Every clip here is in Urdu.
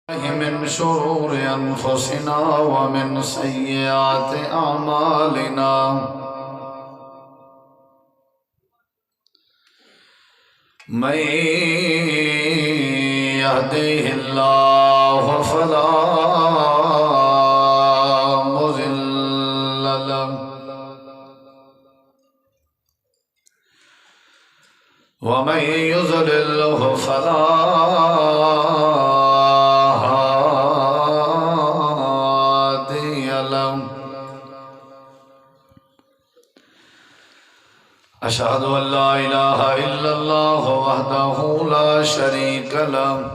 من شرور أنفسنا ومن سيئات أعمالنا من يهده الله فلا مضل له ومن يضلل فلا أشهد أن لا إله إلا الله وحده لا شريك له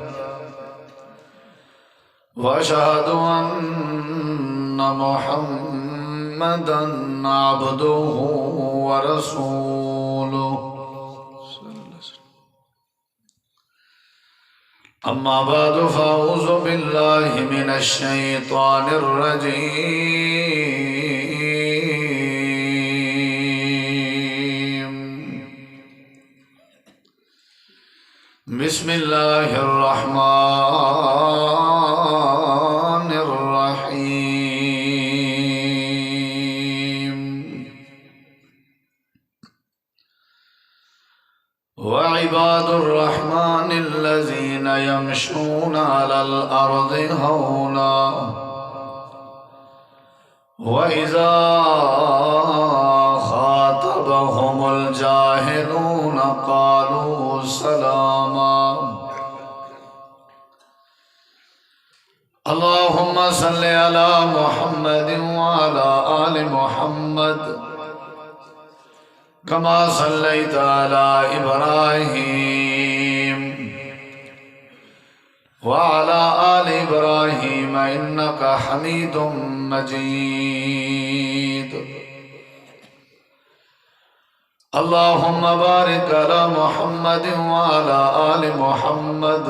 وأشهد أن محمدا عبده ورسوله أما بعد فأعوذ بالله من الشيطان الرجيم بسم الله الرحمن الرحيم وعباد الرحمن الذين يمشون على الأرض هونا وإذا خاطبهم الجاهلون قالوا سلاما اللهم صل على محمد وعلى آل محمد كما صليت على إبراهيم وعلى آل إبراهيم إنك حميد مجيد اللهم بارك على محمد وعلى آل محمد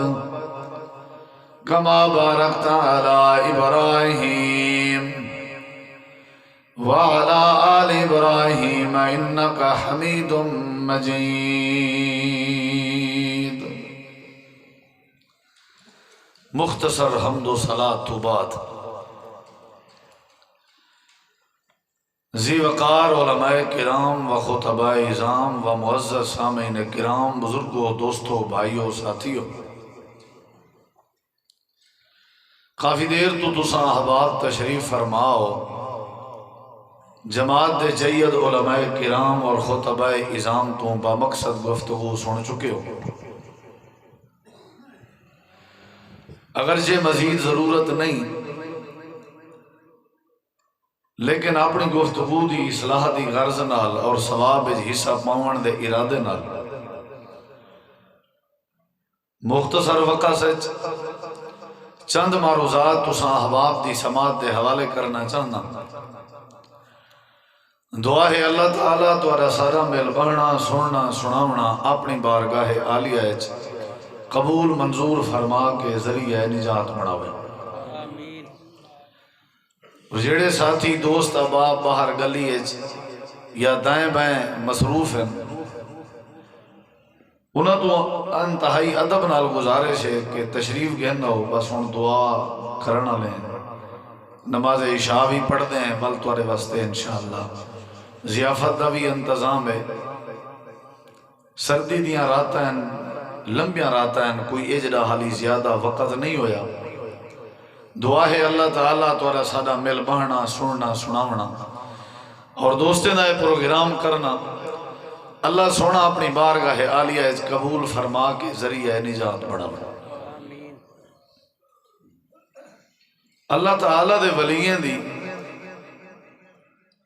كما باركت على إبراهيم وعلى آل إبراهيم إنك حميد مجيد مختصر حمد و صلاة بعد ذی وقار علماء کرام و خطباء اعظام و معزز سامعین کرام، بزرگوں، دوستوں، بھائیوں، ساتھیوں، کافی دیر تو تساں احباب تشریف فرماؤ جماعت دے جید علماء کرام اور خطباء اعظام تو بامقصد گفتگو سن چکے ہو۔ اگرچہ مزید ضرورت نہیں، لیکن اپنی گفتگو دی اصلاح دی غرض نال اور ثواب وچ حصہ پاون دے ارادے نال مختصر وقت وچ چند معروضات تساں احباب دی سماعت دے حوالے کرنا چاہنا۔ دعا ہے اللہ تعالیٰ تہاڈا سارا مل بہنا، سننا، سناونا اپنی بارگاہ عالیہ وچ قبول منظور فرما کے ذریعہ نجات بناوے۔ جڑے ساتھی دوست احباب باہر گلی یا دائیں بائیں مصروف ہیں، انہاں تو انتہائی ادب نال گزارش ہے کہ تشریف گہنا ہو، بس ہن دعا کرنا لیں، نماز عشاء بھی پڑھ دیں بل تواڈے واسطے انشاءاللہ۔ ضیافت دا بھی انتظام ہے، سردی دیاں راتاں لمبیاں راتاں، کوئی اجڑا حالی زیادہ وقت نہیں ہویا۔ دعا ہے اللہ تعالیٰ تہاڈا ساڈا مل بہنا، سننا، سناونا اور دوستیں دا پروگرام کرنا اللہ سونا اپنی بارگاہ عالیہ وچ قبول فرما کے ذریعہ نجات بناوے۔ اللہ تعالیٰ دے ولیین دی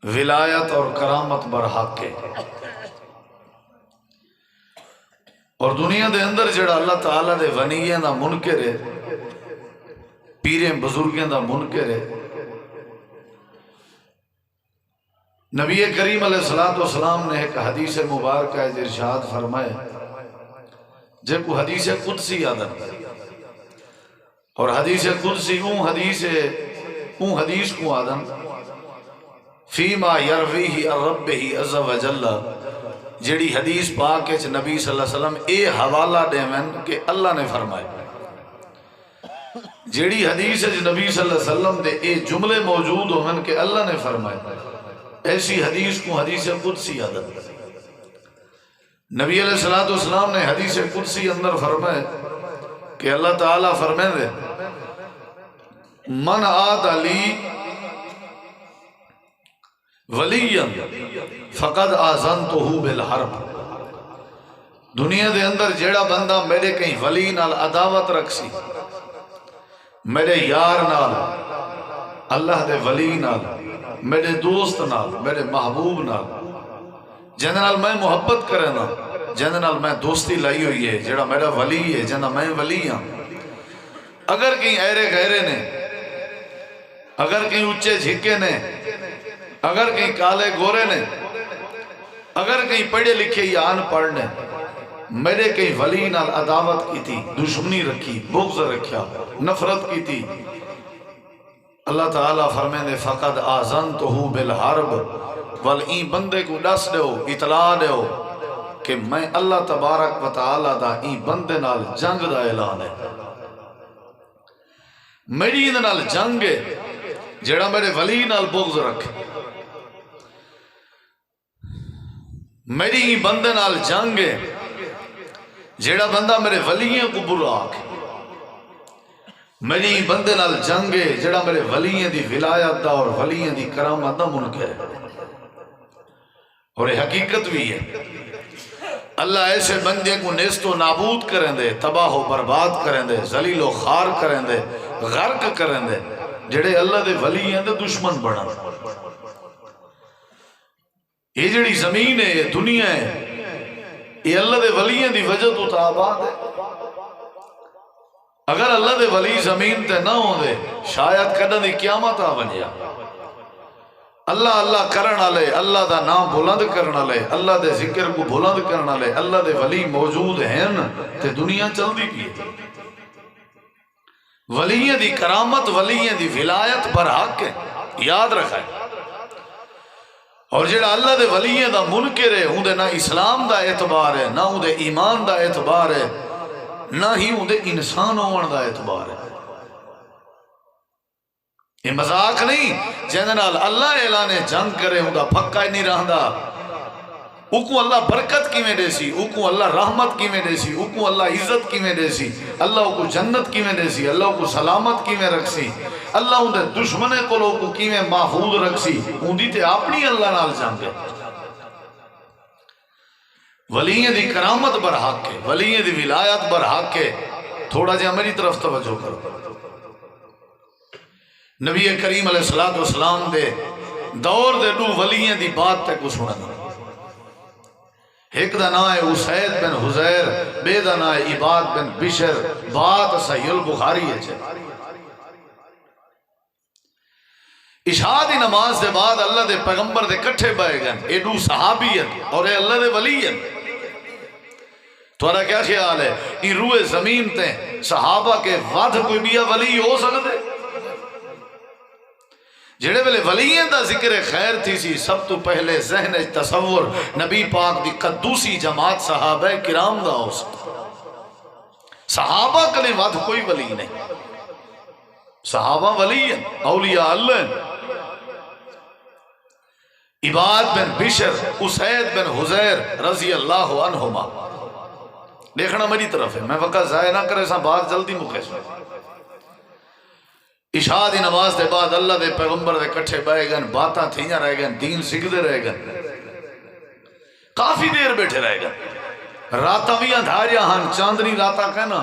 ولایت اور کرامت برحق ہے، اور دنیا دے اندر جڑا اللہ تعالیٰ دے ولیین دا منکر ہے، پیریں بزرگیں دا منکر ہے، نبی کریم علیہ السلام نے ایک حدیث مبارکہ ارشاد فرمائے جے کو حدیث قدسی آدم، اور حدیث قدسی اون حدیث کو آدم فیما یرویہ الربہ عز و جل، جیڑی حدیث پاک ہے نبی صلی اللہ علیہ وسلم اے حوالہ دیون کہ اللہ نے فرمائے جیڑی حدیث ہے نبی صلی اللہ علیہ وسلم دے اے جملے موجود ہوئن کہ اللہ نے فرمایا، ایسی حدیث کو حدیث قدسی عادت۔ نبی علیہ السلام نے حدیث قدسی اندر فرمایا کہ اللہ تعالیٰ فرمائے دے من آد علی ولیاً فقد آذنتہ بالحرب، دنیا دے اندر جیڑا بندہ میرے کہیں ولی نال عداوت رکھ سی، میرے یار نال، اللہ دے ولی نال، میرے دوست نال، میرے محبوب نال، جن نال میں محبت کرے نا، جن نال میں دوستی لائی ہوئی ہے، جڑا میرا ولی ہے، جن میں ولی ہاں، اگر کہیں ایرے گہرے نے، اگر کہیں اچھے جھکے نے، اگر کہیں کالے گورے نے، اگر کہیں پڑھے لکھے یا ان پڑھ نے، میرے کہیں ولی نال عداوت کی تھی، دشمنی رکھی، بغض رکھیا، نفرت کی تھی، اللہ تعالیٰ فرمائے فقد آذنتہ بالحرب، والیں بندے کو ڈس دیو، اطلاع دیو کہ میں اللہ تبارک و تعالیٰ دا این بندے نال جنگ دا اعلان ہے، میری ان نال جنگ ہے جیڑا میرے ولی نال بغض رکھے، میری این بندے نال جنگ ہے جیڑا بندہ میرے ولیوں کو برا آکے، میری بندے نال جنگ ہے جڑا میرے ولیوں دی ولایت دا اور ولیوں دی کرامت دا منکر ہے، اور یہ حقیقت بھی ہے۔ اللہ ایسے بندے کو نیست و نابود کریں دے، تباہ و برباد کریں دے، ذلیل و خار کریں دے، غرق کریں دے، جڑے اللہ دے ولیوں دے دشمن بڑھا۔ یہ جڑی زمین ہے، یہ دنیا ہے، یہ اللہ دے ولیوں دی وجہ تو آباد ہے۔ اگر اللہ دے ولی زمین تے نہ ہوں دے شاید کدھا دی قیامت آ بنیا۔ اللہ اللہ کرنا لے، اللہ دا نام بلند کرنا لے، اللہ دے ذکر کو بلند کرنا لے، اللہ دے ولی موجود ہیں تے دنیا چل دی کی۔ ولیوں دی کرامت، ولیوں دی ولایت پر حق ہے، یاد رکھائے۔ اور جڑا اللہ دے ولیوں دا منکر ہے، ہوں دے نہ اسلام دا اعتبار ہے، نہ ہوں دے ایمان دا اعتبار ہے، نہ ہی ہوں دے انسان ہون دا اعتبار ہے۔ یہ مذاق نہیں، جنرال اللہ اعلان جنگ کرے ہوں دا پھکا ہی نہیں رہندا، اوکو اللہ برکت کی میں دے سی، اوکو اللہ رحمت کی میں دے سی، اوکو اللہ عزت کی میں دے سی، اللہ کو جنت کی میں دے سی، اللہ کو سلامت کی میں رکھ سی، اللہ ہوں دے دشمنے کو لوگ کو کی میں محفوظ رکھ سی، ہوں دی تے اپنی اللہ نال جنگ ہے۔ ولیوں دی کرامت برحق ہے، ولیوں دی ولایت برحق ہے۔ تھوڑا جہاں میری طرف توجہ کرو، نبی کریم علیہ السلام دے دور دے دو ولیوں دی بات تے کو سننا۔ ایک دا نام ہے اسید بن حزیر، بے دا نام ہے عباد بن بشر، بات صحیح البخاری ہے چھے۔ عشاء دی نماز دے بعد اللہ دے پیغمبر دے کٹھے بائے گئے، اے دو صحابیت اور اے اللہ دے ولیت۔ تمہارا کیا خیال ہے ان روئے زمین تے صحابہ کے وعد کوئی بھی ولی ہو سکتے؟ جڑے ویلے ولیین دا ذکر خیر تھی سی، سب تو پہلے ذہن تصور نبی پاک دی قدوسی جماعت صحابہ کرام دا ہو سکتا۔ صحابہ کلے وعد کوئی ولی نہیں، صحابہ ولی ہیں، اولیاء اللہ ہیں۔ عباد بن بشر، اسید بن حزیر رضی اللہ عنہما، دیکھنا میری طرف ہے، میں وقت ضائع نہ کرے ساں بات جلدی مکیس میں۔ عشاء دی نماز دے بعد اللہ دے پیغمبر دے کٹھے بائے گئے، باتاں تھیاں رہ گئے، دین سکھدے رہ گئے، کافی دیر بیٹھے رہ گئے، راتاں بھی اندھاریاں ہن، چاندنی راتاں کہنا۔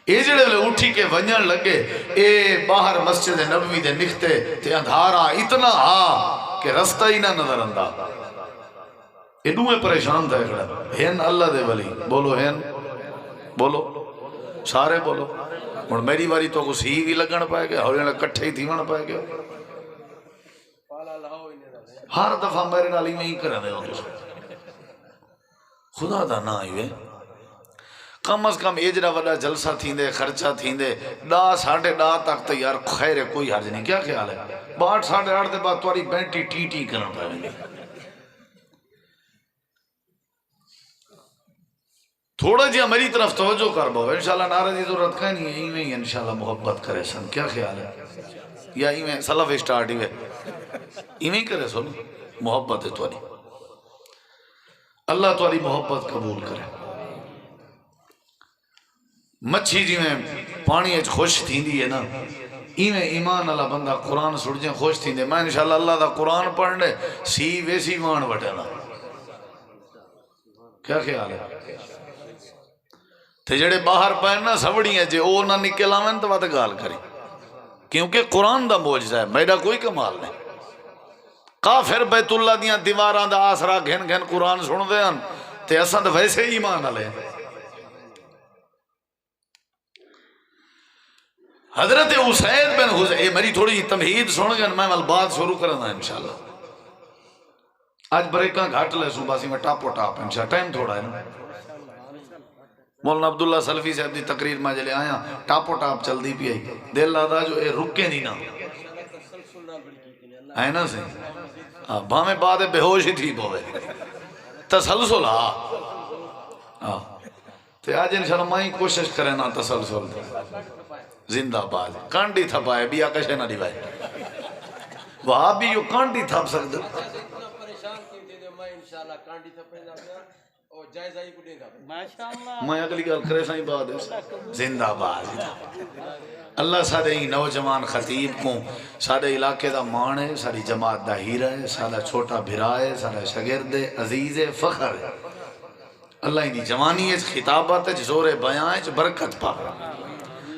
اے جڑے لے اٹھی کے ونجن لگے، اے باہر مسجد نبوی دے نکھتے تے اندھارا اتنا ہا کہ رستہ ہی نہ نظر اندا۔ ایڈویں پریشان تھا کھڑا، ہین اللہ دے ولی، بولو ہین، بولو سارے بولو۔ اور میری باری تو کچھ ہی بھی لگن پائے گیا، اور کٹھے ہی تھیون پائے گیا۔ ہر دفعہ میرے نال ہی کرے دے ہو، خدا دا نا ہی کم از کم ایجرا وڈا جلسہ تھیندے، خرچہ تھیندے، ڈا ساڑھے ڈا تک تیار خیر کوئی حرج نہیں۔ کیا خیال ہے؟ 8 ساڑھے 8 دے بعد تواری بینٹی ٹی ٹی کرن پائے گی۔ تھوڑا جہا میری طرف توجہ کر بو انشاءاللہ نعرہ دی ضرورت کا نہیں ہے ایویں ہی انشاءاللہ محبت کرے سن کیا خیال ہے یا ایویں سلف اسٹارٹ ہی ایویں کرے سن محبت ہے تھوڑی اللہ تھوڑی محبت قبول کرے مچھی جی میں پانی اچ خوش تھیندی ہے نا ایویں ایمان اللہ بندہ قرآن سڑ جائیں خوش تھیندے میں انشاءاللہ اللہ دا قرآن پڑھنے سی ویسی مان وٹے نا کیا خیال ہے تے جڑے باہر پہن نا سوڑی ہیں جے او نہ نکل آویں تو بات گال کریں کیونکہ قرآن دا معجزہ ہے میرا کوئی کمال نہیں کافر بیت اللہ دیاں دیواراں دا آسرا گھن گھن قرآن سن دے ہن تے اساں تے ویسے ہی ایمان والے حضرت اسید بن حذیفہ میری تھوڑی تمہید سن گئے میں ول بات شروع کرنا انشاءاللہ آج بریکاں گھاٹ لے سوں باسی میں ٹاپو ٹاپ انشاءاللہ ٹائم تھوڑا ہے نا مولانا عبداللہ سلفی صاحب دی تقریر میں جلے آیا ٹاپو ٹاپ چل دی پی آئی دل لادا جو اے رکے نہیں نا ہے نا سے بھامیں بعد بے ہوش ہی تھی بوے تسلسل تے آج انشاءاللہ مائیں کوشش کرے نا تسلسل زندہ باد کانڈی تھپائے بیا کشے نہ دیوائے وہاں بھی یو کانڈی تھپ سکتے میں اگلی گل کرے سائیں بات ہے زندہ باد اللہ سارے ہی نوجوان خطیب کو سارے علاقے دا مان ہے ساری جماعت دا ہیرہ ہے سارا چھوٹا بھرا ہے سارا شگرد ہے عزیز ہے فخر ہے اللہ ہی دی جوانی ہے خطابت ہے زور بیان ہے برکت پا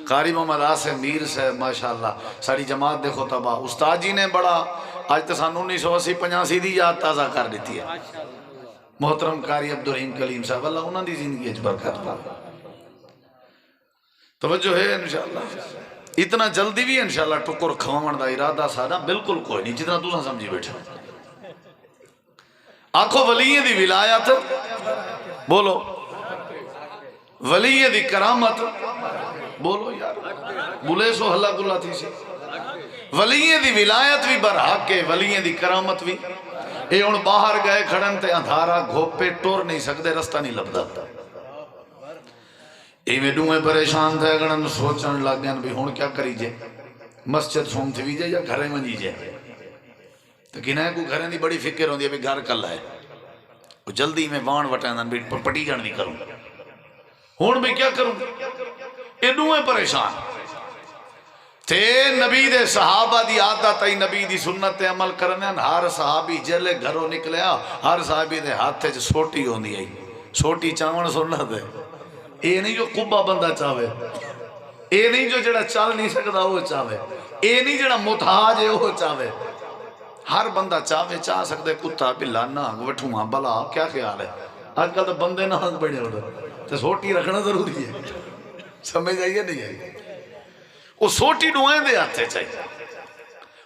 قاری محمد آسم میر سے ماشاءاللہ ساری جماعت دیکھو تباہ استاد جی نے بڑا آج تو سان 1980-85 دی یاد تازہ کر دیتی ہے محترم قاری عبدالرحیم کلیم صاحب اللہ انہوں دی زندگی اچھ برکت پا توجہ ہے انشاءاللہ اتنا جلدی بھی انشاءاللہ ٹکر کھوامن دا ارادہ سادہ بالکل کوئی نہیں جتنا تو نہ سمجھی بیٹھا آنکھوں ولی دی ولایت بولو ولی دی کرامت بولو یار بولے سو حلہ گلہ تھی سے ولییں دی ولایت بھی برحق ہے ولییں دی کرامت بھی اے ان باہر گئے کھڑن تے اندھارا گھوپے ٹور نہیں سکتے رستہ نہیں لبدا اے میں ڈوئے پریشان تھے گھڑن سوچن لگ گئے بھی ہون کیا کری جے مسجد سوم تھی جے یا گھرے منجی جے تو کنہیں کو گھریں دی بڑی فکر ہوندی ہے بھی گھر کل ہے جلدی میں وان وٹائن بھی پٹی جان بھی کروں ہون بھی کیا کروں انویں پریشان تے نبی دے صحابہ دی عادت ای نبی دی سنت عمل کرنے ہر صحابی جلے گھروں نکلیا ہر صحابی دے ہاتھے چ سوٹی ہوندی آئی سوٹی چاون سننا دے اے نہیں جو قبا بندہ چاہے اے نہیں جو جڑا چل نہیں سکتا وہ چاہے اے نہیں جڑا محتاج ہے وہ چاہے ہر بندہ چاہے چاہ سکتے کتا بلا ناگ وٹھواں بلا کیا خیال ہے آج کل تو بندے ناگ بڑے ہو رہے تو سوٹی رکھنا ضروری ہے سمجھ آئیے نہیں آئیے وہ سوٹی ڈوائیں دے آتے چاہیے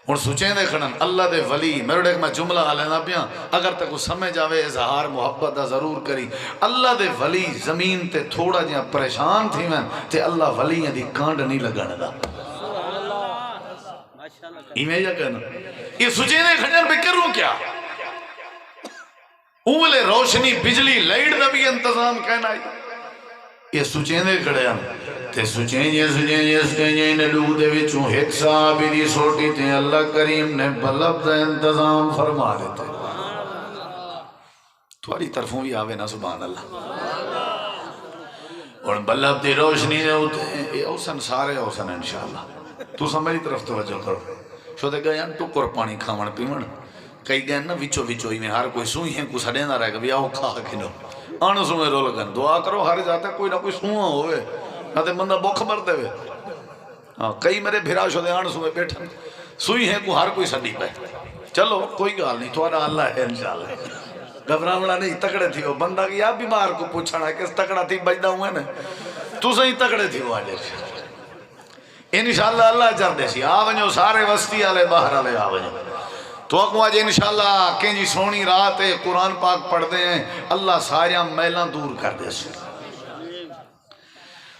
اور سوچیں دے کھڑن اللہ دے ولی میرے ایک میں جملہ آلینا پیا اگر تک وہ سمجھ آوے اظہار محبت دا ضرور کری اللہ دے ولی زمین تے تھوڑا جہاں پریشان تھی میں تے اللہ ولی دی کانڈ نہیں لگانے دا ایمیں یا کہنا یہ سوچیں دے کھڑن بھی کروں کیا اولے روشنی بجلی لائٹ دا بھی انتظام کہنا ہے یہ سوچیں دے کھڑے ہیں تے سوچیں جے نے لوگ دے وچوں ایک صحابی دی سوٹی تے اللہ کریم نے بلب دا انتظام فرما دیتے تھوڑی طرفوں بھی آوے نا سبحان اللہ اور بلب دی روشنی نے ہوتے ہیں یہ اوسن سارے اوسن انشاءاللہ تو سمجھ طرف توجہ کرو شو دے گئے ہیں ٹکر پانی کھاون پیون کئی گئے نا وچو وچوئی میں ہر کوئی سوئی ہیں کو سڑے نہ رہے گا بھی آؤ کھا کنو آنو سوئے رول گن دعا کرو ہر جاتا کوئی نہ کوئی سوئے ہوئے نہ تے بندہ بوکھ مرتے ہوئے کئی میرے بھرا شو دے آنو سوئے بیٹھا سوئی ہیں کو ہر کوئی سڑی پہ چلو کوئی گال نہیں تھوڑا اللہ ہے انشاءاللہ گھبراونا نہیں تکڑے تھی وہ بندہ کی آپ بیمار کو پوچھنا ہے کس تکڑا تھی بجدہ ہوئے نا تو صحیح تکڑے تھی وہ آجے انشاءاللہ اللہ جر دے سی آونجو سارے وستی آلے باہر آلے آونجو تو اکو آج انشاءاللہ کہیں جی سونی رات ہے قرآن پاک پڑھ دے ہیں اللہ ساریاں میلان دور کر دے سی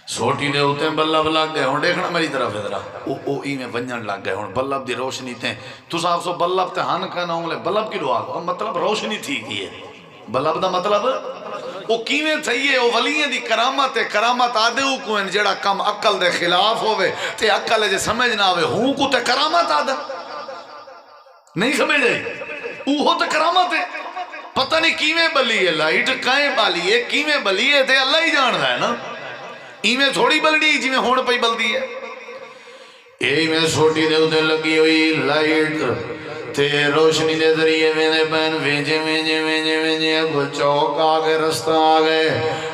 سوٹی دے ہوتے ہیں بلب لگ گئے ہوں دیکھنا میری طرف ادھرا او ای میں ونجن لگ گئے ہوں بلب دی روشنی تھے تو صاحب سو بلب تے ہن کہنا ہوں لے بلب کی دعا کو مطلب روشنی تھی کی ہے بلب دا مطلب وہ کیویں تھئیے وہ ولییں دی کرامت ہے کرامت آدھے ہو کوئن جڑا کم عقل دے خلاف ہوئے تے عقل جے سمجھ نہ ہوئے ہوں کو تے کرامت آدھا نہیں سمجھ رہے اوہو تے کرامت ہے پتہ نہیں کیویں بلی ہے لائٹ کائیں بالی ہے کیویں بلی ہے تے اللہ ہی جان رہا ہے نا ایویں تھوڑی بلڈی جی میں ہون پئی بلدی ہے ایویں میں سوٹی دے ادھے لگی ہوئی لائٹ تے روشنی دے ذریعے میں بین وینجے کو چوک آگے رستہ آگئے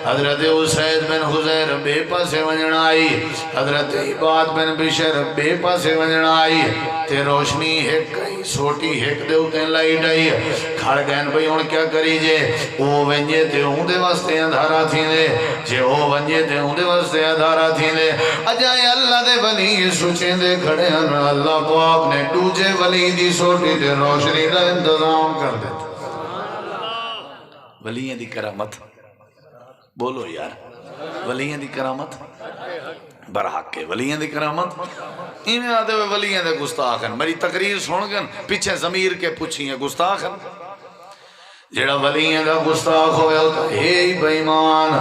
حضرت اسید بن حزیر بے پاسے ونجن آئی حضرت عباد بن بشر بے پاسے ونجن آئی تے روشنی ایک کئی سوٹی ایک دے ہوتے لائٹ آئی کھڑ گئن بھئی ہون کیا کری جے او ونجے تے ہوں دے واسطے اندھارا تھی دے جے او ونجے تے ہوں دے واسطے اندھارا تھی دے اجائے اللہ دے ولی سوچیں دے کھڑے ہیں اللہ پاک نے دوجے ولی دی سوٹی تے روشنی دا انتظام کر دیتا ولیاں دی کرامت بولو یار ولیاں دی کرامت برحق ہے ولیاں دی کرامت ایویں آتے ہوئے ولیاں دے گستاخ ہیں میری تقریر سن گن پیچھے ضمیر کے پوچھی ہیں گستاخ ہیں جڑا ولیاں دا گستاخ ہوئے ہوتا ہے بے ایمان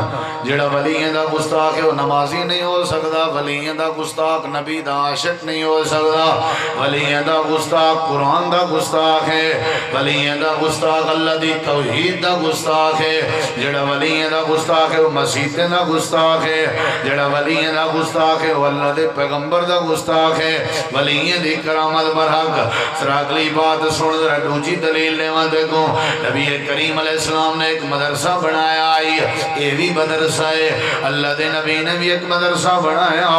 جڑا ولیاں دا گستاخ ہے وہ نمازی نہیں ہو سکتا ولیاں دا گستاخ نبی دا عاشق نہیں ہو سکتا ولیاں دا گستاخ قرآن دا گستاخ ہے ولیاں دا گستاخ اللہ دی توحید دا گستاخ ہے جڑا ولیاں دا گستاخ ہے وہ مسیح دا گستاخ ہے جڑا ولیاں دا گستاخ ہے وہ اللہ دے پیغمبر دا گستاخ ہے ولیاں دی کرامت برحق سر اگلی بات سن ذرا دوجی دلیل لیوا دیکھو نبی کریم علیہ السلام نے ایک مدرسہ بنایا آئی یہ بھی مدرسہ ہے اللہ دے نبی نے بھی ایک مدرسہ بنایا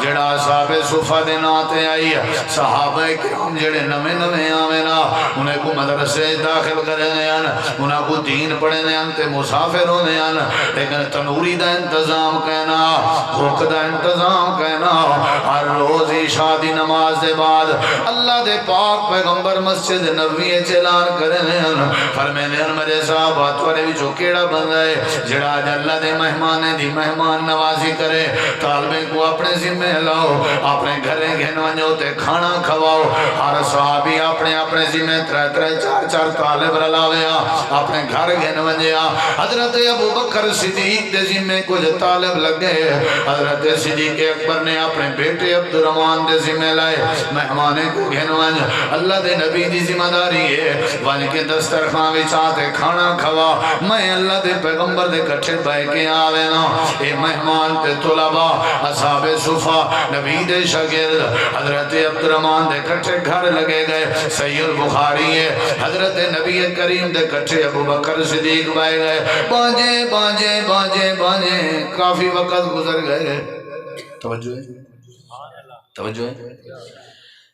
جڑا اصحاب صفہ دے ناتے آئی صحابہ کرام جڑے نمے نمے آمنا انہیں کو مدرسے داخل کرے نیان انہیں کو دین پڑھے نیان تے مسافر ہونے نیان لیکن تنوری دا انتظام کہنا بھوک دا انتظام کہنا ہر روز عشاء دی نماز دے بعد اللہ دے پاک پیغمبر مسجد نبوی اعلان کرے نیان فرمینے میرے صحابہ توڑے بھی جو کیڑا بن رہے جڑا آج اللہ دے مہمانے دی مہمان نوازی کرے طالبیں کو اپنے ذمہ لاؤ اپنے گھرے گھنوانجو تے کھانا کھواؤ ہر صحابی اپنے اپنے ذمہ چار چار طالب رلاویا اپنے گھر گھنوانجیا حضرت ابو بکر صدیق دے ذمہ کچھ طالب لگے حضرت صدیق اکبر نے اپنے بیٹے عبدالرحمن دے ذمہ لائے مہمانے کو گھنوانج اللہ دے نبی دی ذمہ داری ہے وان کے دسترخوان وچھا تے کھانا کھوا میں اللہ دے پیغمبر دے کٹھے بھائی کے آوے نا اے مہمان تے طلبہ اصحاب صفہ نبی دے شاگرد حضرت عبدالرحمن دے کٹھے گھر لگے گئے صحیح البخاری ہے حضرت نبی کریم دے کٹھے ابو بکر صدیق بھائی گئے بانجے بانجے بانجے بانجے کافی وقت گزر گئے توجہ ہے توجہ ہے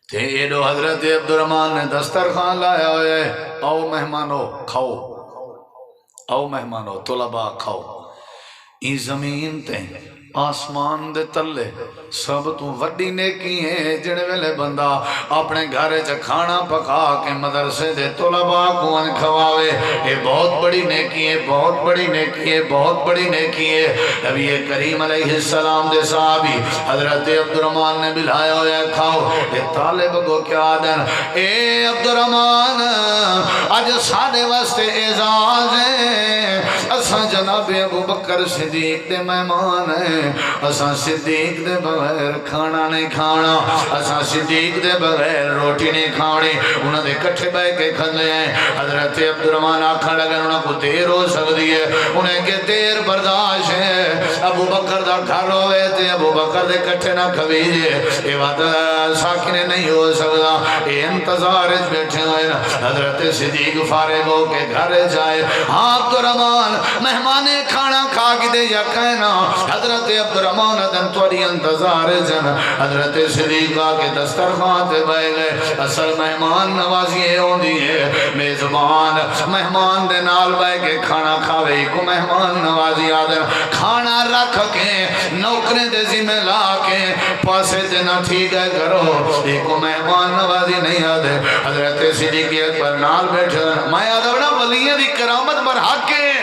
تھے یہ دو حضرت عبدالرحمن نے دسترخوان لایا ہوئے او مہمانو کھاؤ او مہمانو طلباء کھاؤ این زمین تے آسمان دے تلے سب تو وڈی نیکی ہے جڑے ویلے بندہ اپنے گھرے چا کھانا پکا کے مدرسے دے طلباء کو ان کھواوے یہ بہت بڑی نیکی ہے بہت بڑی نیکی ہے بہت بڑی نیکی ہے نبی کریم علیہ السلام دے صحابی حضرت عبدالرحمن نے بلایا ہویا کھاؤ یہ طالب کو کیا دن اے عبدالرحمن آج ساڑے واسطے اعزاز ہے اساں جناب ابو بکر صدیق دے مہمان ہیں اساں صدیق دے بغیر کھانا نہیں کھانا اساں صدیق دے بغیر روٹی نہیں کھانے انہوں نے کٹھے بے کے کھلے ہیں حضرت عبدالرحمن آکھا لگا انہوں کو دیر ہو سکتی ہے انہیں کہ دیر برداشت ہے ابو بکر دا گھر ہوئے تھے ابو بکر دے کٹھے نہ کھویجے یہ بات ساکنے نہیں ہو سکتا یہ انتظار بیٹھے ہوئے حضرت صدیق فارغ ہو کے گھر جائے ہاں عبدالرحمن مہمانے کھانا کھا کے دے یا کہنا حضرت عبدالرحمن دن توڑی انتظار جن حضرت صدیق کے دسترخوان تے بے گئے اصل مہمان نوازی ہے ہوندی ہے میزبان مہمان دے نال بے کے کھانا کھاوے کو مہمان نوازی آدھر کھانا رکھ کے نوکرے دے ذمہ لا کے پاسے تے نہ ٹھیک ہے کرو ایک مہمان نوازی نہیں آدھے حضرت صدیق اکبر نال بیٹھے میں آدھوڑا ولیہ دی کرامت پر حق ہے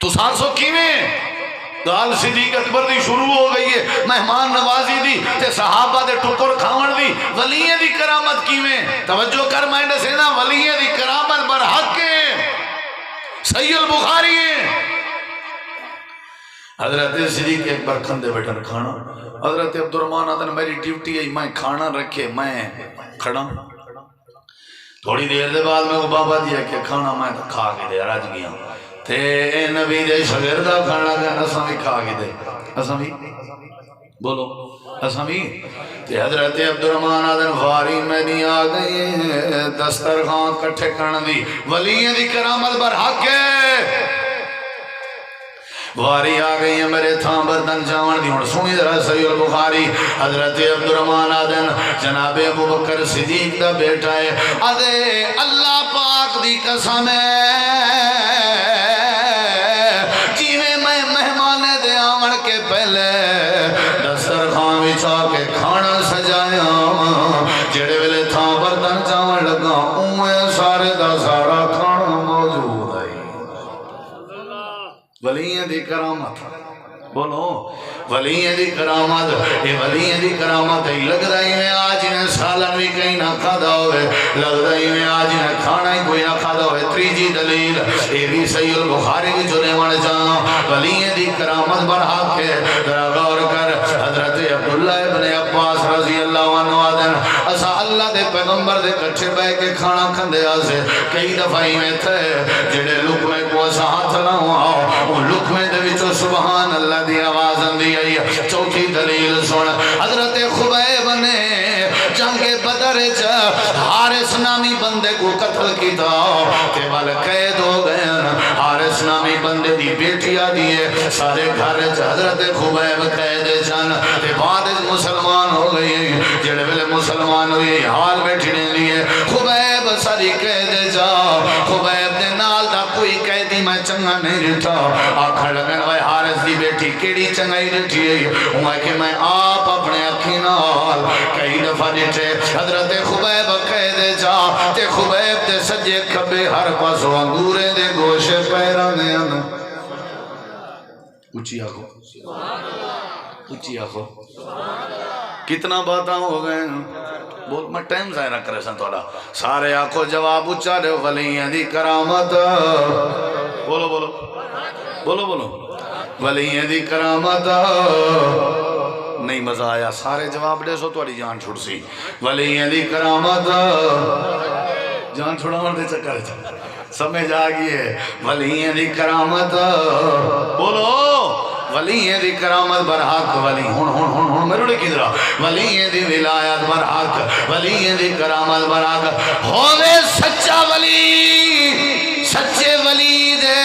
تو سانسو کیویں گال صدیق اکبر دی شروع ہو گئی ہے مہمان نوازی دی تے صحابہ دے ٹکر کھاون دی ولیہ دی کرامت کیویں توجہ کر میں دسینا ولیہ دی کرامت پر حق ہے صحیح البخاری ہے۔ حضرت صدیق اکبر کھندے بیٹھن کھانا، حضرت عبدالرحمن آدھن میری ڈیوٹی ہے میں کھانا رکھے میں کھڑا، تھوڑی دیر دے بعد میں وہ بابا دیا کہ کھانا میں تو کھا کے دے رج گیا تے اے نبی دے شاگردہ کھانا دے اساں بھی کھا کے دے، اساں بھی بولو اساں بھی تے حضرت عبدالرحمن آدھن فاری میں نہیں آ گئی دسترخوان کٹھے کرن دی ولیاں دی کرامت برحق ہے، واری آ گئی ہے میرے تھاں بردن جاون دی۔ ہن سنی ذرا صحیح البخاری، حضرت عبدالرحمن آدن جناب ابو بکر صدیق دا بیٹا ہے، آدھے اللہ پاک دی قسم ہے جیویں میں مہمان دے آون کے پہلے دسترخوان وچھا کے کھانا سجایا، جڑے ویلے تھاں بردن جاون لگا اوویں سارے دا سارا کھانا موجود ہے۔ ولیاں دی کرامت بولو، ولیاں دی کرامت، یہ ولیاں دی کرامت ہے۔ لگدا ہی میں آج انہیں سالن بھی کہیں نہ کھادا ہوئے، لگدا ہی میں آج انہیں کھانا ہی کوئی نہ کھادا ہوئے۔ تریجی دلیل یہ بھی صحیح البخاری کی جنے من جانا ولیاں دی کرامت برحق ہے۔ ذرا غور کر، حضرت عبداللہ ابن عباس رضی اللہ عنہ آدن اسا اللہ دے پیغمبر دے کٹھے بہ کے کھانا کھندے آسے، کئی دفعہ ہی میں تھے جڑے لقمے کو اسا ہاتھ لاؤں وہ لقمے دے وچوں سبحان اللہ دی آواز اندی آئی۔ چوتھی دلیل سن، حضرت خبیب نے جنگ بدر حارث نامی بندے کو قتل کیتا تے وال قید ہو گئے، حارث نامی بندے دی بیٹیا دیئے سارے گھر حضرت خبیب قید جان تے بعد مسلمان ہو گئی، جڑے ویلے مسلمان ہوئی حال بیٹھنے لیے خبیب ساری قید جا، خبیب دے نال دا کوئی قیدی میں چنگا نہیں رٹھا، آکھڑ لگن وے حارث دی بیٹی کیڑی چنگائی رٹھی ہے، ہوں کہ میں آپ اپنے اکھی نال کئی دفعہ ڈٹھے حضرت خبیب قید جا تے خبیب تے سجے کھبے ہر پاسوں انگورے دے گوشے پیرانے ان اچھی آخو اچھی آخو کتنا باتاں ہو گئے بول میں ٹائم ظاہرہ کرے سن توڑا سارے آخو جواب اچھا دے ولیاں دی کرامت بولو بولو بولو بولو ولیاں دی کرامت نہیں مزہ آیا سارے جواب دے سو توڑی جان چھوڑ سی ولیاں دی کرامت جان چھوڑا مردے چکر سمجھ آگئی ہے ولیاں دی کرامت بولو ولیاں دی کرامت برحق ولی ہون میرے لئے کدرا ولیاں دی ولایت برحق ولیاں دی کرامت برحق ہوئے سچا ولی سچے ولی دے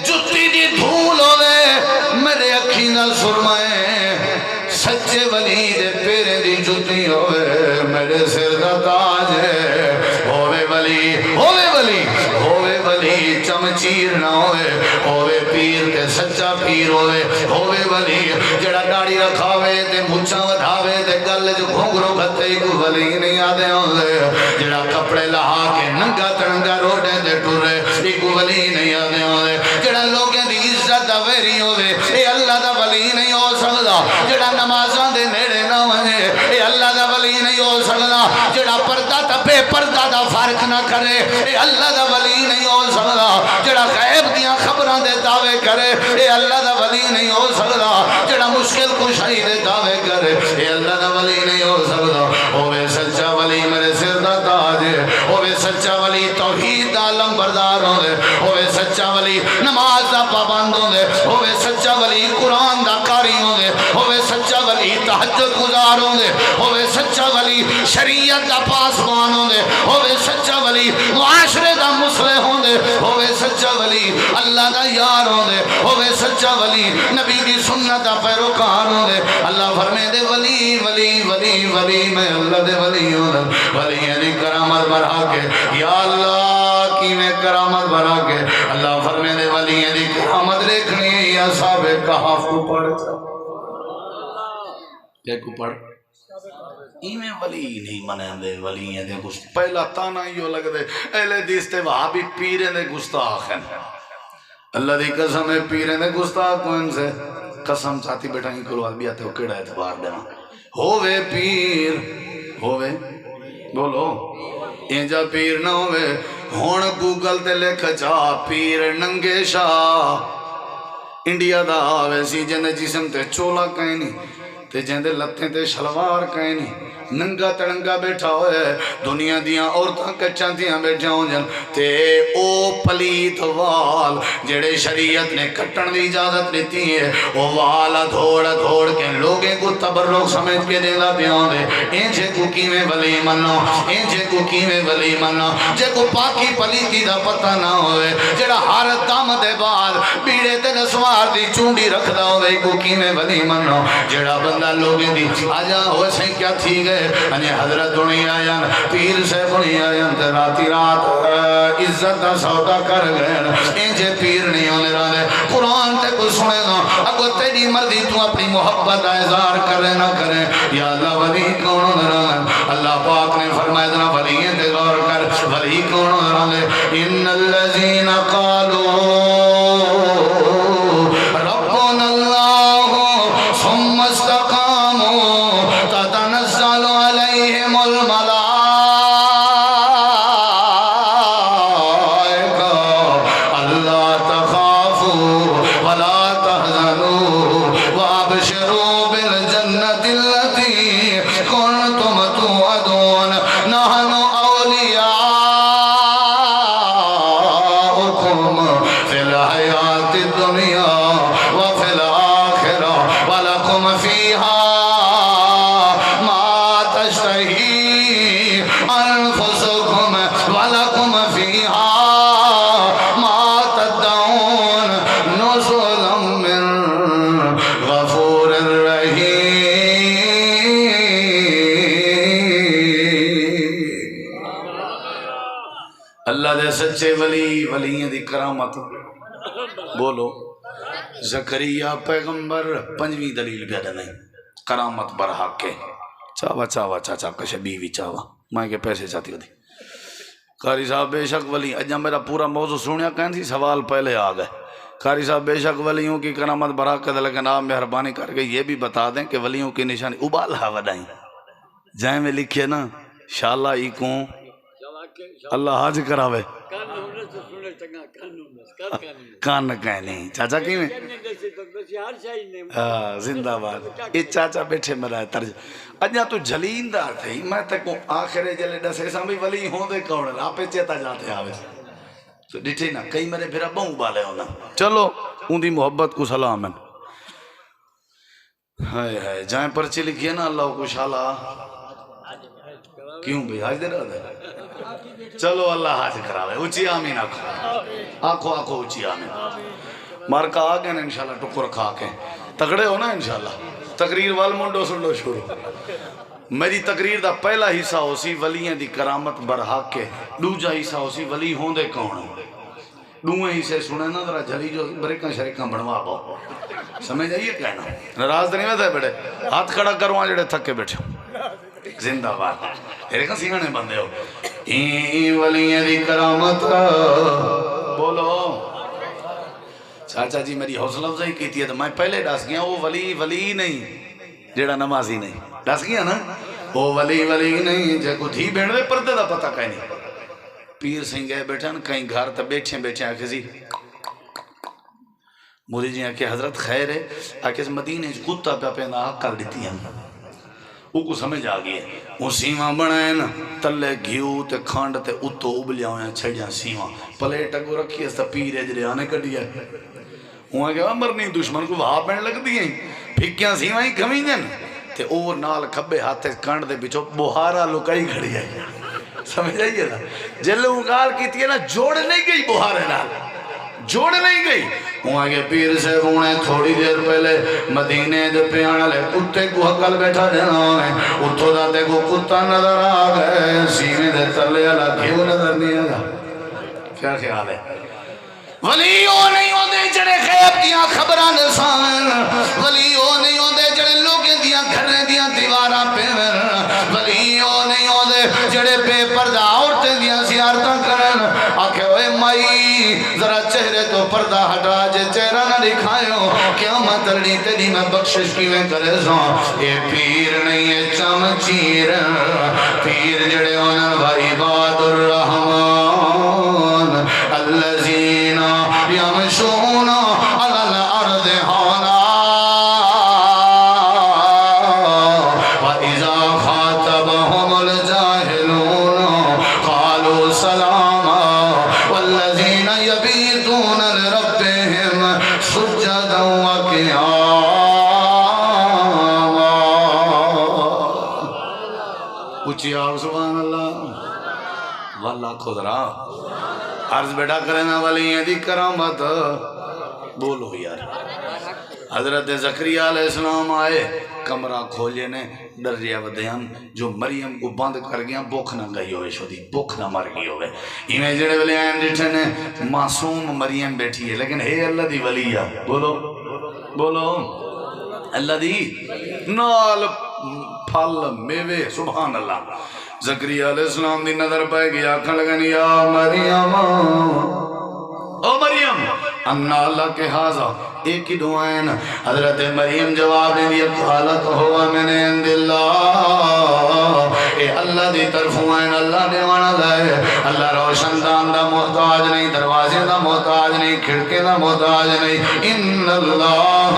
جتی دی دھول ہوئے میرے اکھی نہ سرمائے سچے ولی دے پیرے دی جتی ہوئے میرے سر دا تاج ہے ہوئے ولی ہوئے ولی ہوئے ولی چمچیر نہ ہوئے پیر تے سچا پیر ہوئے ولی جڑا داڑھی رکھاوے تے مچھاں ودھاوے تے گل جو گھنگرو گھتے کو ولی نہیں آدھے ہوئے جڑا کپڑے لہا کے ننگا ترنگا روڈے تے ٹورے کو ولی نہیں آدھے ہوئے جڑا لوگیں دی عزت دا ویری ہوئے اے اللہ دا ولی نہیں ہو سکدا جڑا نمازاں دے نیڑے نہ ہوئے اے اللہ دا ولی نہیں ہو سکدا جڑا پردہ تا بے پردہ دا فرق نہ کرے اے اللہ دا ولی نہیں ہو سکدا جڑا غیب دیاں خبراں دے دعوے کرے اے اللہ دا ولی نہیں ہو سکدا جڑا مشکل کشائی دے دعوے کرے اے اللہ دا ولی نہیں ہو سکدا ہوئے سچا ولی میرے سر دا تاج ہوئے سچا ولی توحید دا علم بردار ہوئے سچا ولی نماز دا پابند ہوئے سچا ولی قرآن دا قاری ہوئے سچا ولی تہجد گزار ہوئے سچا ولی شریعت دا پاسبان ہوئے سچا ولی معاشرے دا مسلح ہوئے سچا ولی اللہ دا یار ہوئے سچا ولی نبی دی سنت دا پیروکار اللہ فرمے دے ولی ولی ولی ولی میں اللہ دے ولی ولی یعنی کرامت برا کے یا اللہ کی میں کرامت برا کے اللہ فرمے دے ولی یعنی کرامت دیکھنی ہے یا صاحب کہاف کو پڑھ کیا کو پڑھ ایمیں ولی نہیں منیں دے ولی ہیں دے گشت پہلا تانا ہی ہو لگ دے اہلے دیستے وہاں بھی پیرے دے گستاخ ہیں اللہ دی قسم ہے پیرے دے گستاخ کون سے قسم چاہتی بیٹا ہی کرو آدمی آتے ہو کیڑا اعتبار دینا ہووے پیر ہووے بولو اینجا پیر نہ ہووے ہون گوگل تے لکھ جا پیر ننگے شاہ انڈیا دا ویسی جندے جسم تے چولا کہیں نہیں تے جندے لتیں تے شلوار کہیں نہیں ننگا تڑنگا بیٹھا ہوئے دنیا دیاں عورتاں کچھاں دیاں بیٹھا ہوں جن تے او پلیت وال جڑے شریعت نے کٹن دی اجازت لیتی ہے وہ والا دھوڑ کے لوگیں کو تبرک سمجھ کے دینا بیان دے انجھے کو کیویں ولی منو انجھے کو کیویں ولی منو جے کو پاکی پلیتی دا پتہ نہ ہوئے جڑا ہر دم دے بعد بیڑے تے نسوار دی چونڈی رکھ دا ہوئے کو کیویں ولی منو جڑا بندہ لوگیں دی آجا ہوئے سے کیا تھی گئے انہیں حضرت دنی آیاں پیر سے بنی آیاں تے راتی رات عزت دا سودا کر گئے انجھے پیر نہیں ہونے رہے قرآن تے کو سنے نا اگو تیری مرضی تو اپنی محبت اظہار کرے نہ کرے یا اللہ ولی کون ہونے رہے اللہ پاک نے فرمایا دنا ولییں تے غور کر ولی کون ہونے رہے ان الذین قالوا ربنا اللہ ثم استقاموا تتنزل عليهم الملائكة ألا تخافوا ولا تحزنوا وأبشروا بالجنة التي كنتم توعدون نحن أولياؤكم في الحياة الدنيا وفي الآخرة ولكم فيها أنفسكم ولكم فيها ما تدعون نزلا من غفور رحيم اللہ دے سچے ولییں دی کرامت بولو زکریا پیغمبر پنجویں دلیل بیادہ نہیں کرامت برحق کے چاوا چاچا کشے بیوی چاوا میں کہ پیسے چاہتی ہوتی قاری صاحب بے شک ولی اجا میرا پورا موضوع سنیا کہیں سی سوال پہلے آ گئے قاری صاحب بے شک ولیوں کی کرامت برکت لیکن آپ مہربانی کر کے یہ بھی بتا دیں کہ ولیوں کی نشانی ابالہ وڈائیں جائیں میں لکھے نا شاءاللہ ایکوں اللہ حاج کراوے کان کہیں نہیں چاچا کی میں زندہ باد یہ چاچا بیٹھے مرائے ترج اجا تو جلیندار تھے میں تکوں آخرے جلے ڈسے ساں بھی ولی ہوں دے کون آپ چیتا جاتے آوے تو ڈٹھے نا کئی میرے پھر بہوں بالے ہونا چلو ان دی محبت کو سلام ہے ہائے جائیں پرچے لکھئے نا اللہ کو شالا کیوں بھی حاج دے رہا دے چلو اللہ حاج کراوے اچھی آمین آنکھو اچھی آمین مارکا آگئے نا انشاءاللہ ٹکر کھا کے تگڑے ہو نا انشاءاللہ تقریر والمنڈو سنڈو شروع میری تقریر دا پہلا حصہ ہو سی ولییں دی کرامت برحق کے دوجا حصہ ہو سی ولی ہوں دے کون دوئے حصے سنے نا ذرا جھلی جو بریکاں شریکاں بڑھوا پاؤ سمجھ آئیے کہنا ناراض نہیں ہوتا ہے بیٹے ہاتھ کھڑا کروان جڑے تھک کے بیٹھے زندہ باد ایرے کا سینگانے بندے ہو این ولییں دی کرامت بولو چاچا جی میری حوصلہ افزائی کی تھی میں پہلے ڈاس گیا وہ ولی نہیں جیڑا نمازی نہیں ڈاس گیا نا وہ ولی نہیں جے کو تھی بیڑ دے پردے دا پتہ کہیں نہیں پیر سنگھے بیٹھا نا کہیں گھر تا بیٹھے آکے سی مولی جی آکے حضرت خیر ہے آکے سے مدینے کتا پہ پینا کر دیتی ہیں وہ کو سمجھ آگئی وہ سیمہ بنائے نا تلے گھیو تے کھانڈ تے اتو ابلیاں ہویا چھڑیاں سیمہ پلیٹ اگو رکھی ہے ستا پیر اجرے آنے کر دیا وہاں کہ مرنی دشمن کو وہاں پہنے لگ دی ہیں پھکیاں سیمہ ہی کمی جن تے اور نال کھبے ہاتھے کانڈ دے بچو بہارا لکائی کھڑی ہے سمجھ آئیے نا جلے اگال کی تھی نا جوڑ نہیں گئی بہارے نال جوڑ نہیں گئی وہاں کے پیر سے بونے تھوڑی دیر پہلے مدینے دے پیانا لے کتے کو حقل بیٹھا دینا ہے اتھو داتے کو کتا نظر آگئے سینے دے تلے اللہ کیوں نظر نہیں آگا کیا خیال ہے ولیوں نہیں ہوندے جڑے خیب دیاں خبران سامن ولیوں نہیں ہوندے جڑے لوگیں دیاں گھریں دیاں دیواراں پیمن ولیوں نہیں ہوندے جڑے بے پردہ عورتیں دیاں زیارتاں کرن آکھے اوے مائی ذرا چہرے تو پردہ ہٹا جے چہرہ نہ دکھائیو قیامت ترنی تیری میں بخشش کی میں کرے سوں یہ پیر نہیں ہے چمچیر پیر جڑے ہونا عباد الرحمن اچھی آگ سبحان اللہ واللہ خدرا عرض بیٹا کرنا والی ہیں دی کرامت بولو یار حضرت زکریا علیہ السلام آئے کمرہ کھولے نے ڈر ریا ودیان جو مریم کو بند کر گیا بوکھ نہ گئی ہوئے شو دی بوکھ نہ مر گئی ہوئے ایمیں جڑے ولی آئیں ڈٹھے نے معصوم مریم بیٹھی ہے لیکن ہے اللہ دی ولی ہے بولو بولو اللہ دی نال پھل میوے سبحان اللہ زکریا علیہ السلام دی نظر پائے گیا آنکھیں لگن یا مریم او مریم انا اللہ کے حاضر ایک ہی دعائیں حضرت مریم جواب نے دیا قالت ہوا من عند اللہ اے اللہ دی طرف ہوئیں اللہ نے وانا لائے اللہ روشن دان دا محتاج نہیں دروازے دا محتاج نہیں کھڑکے دا محتاج نہیں ان اللہ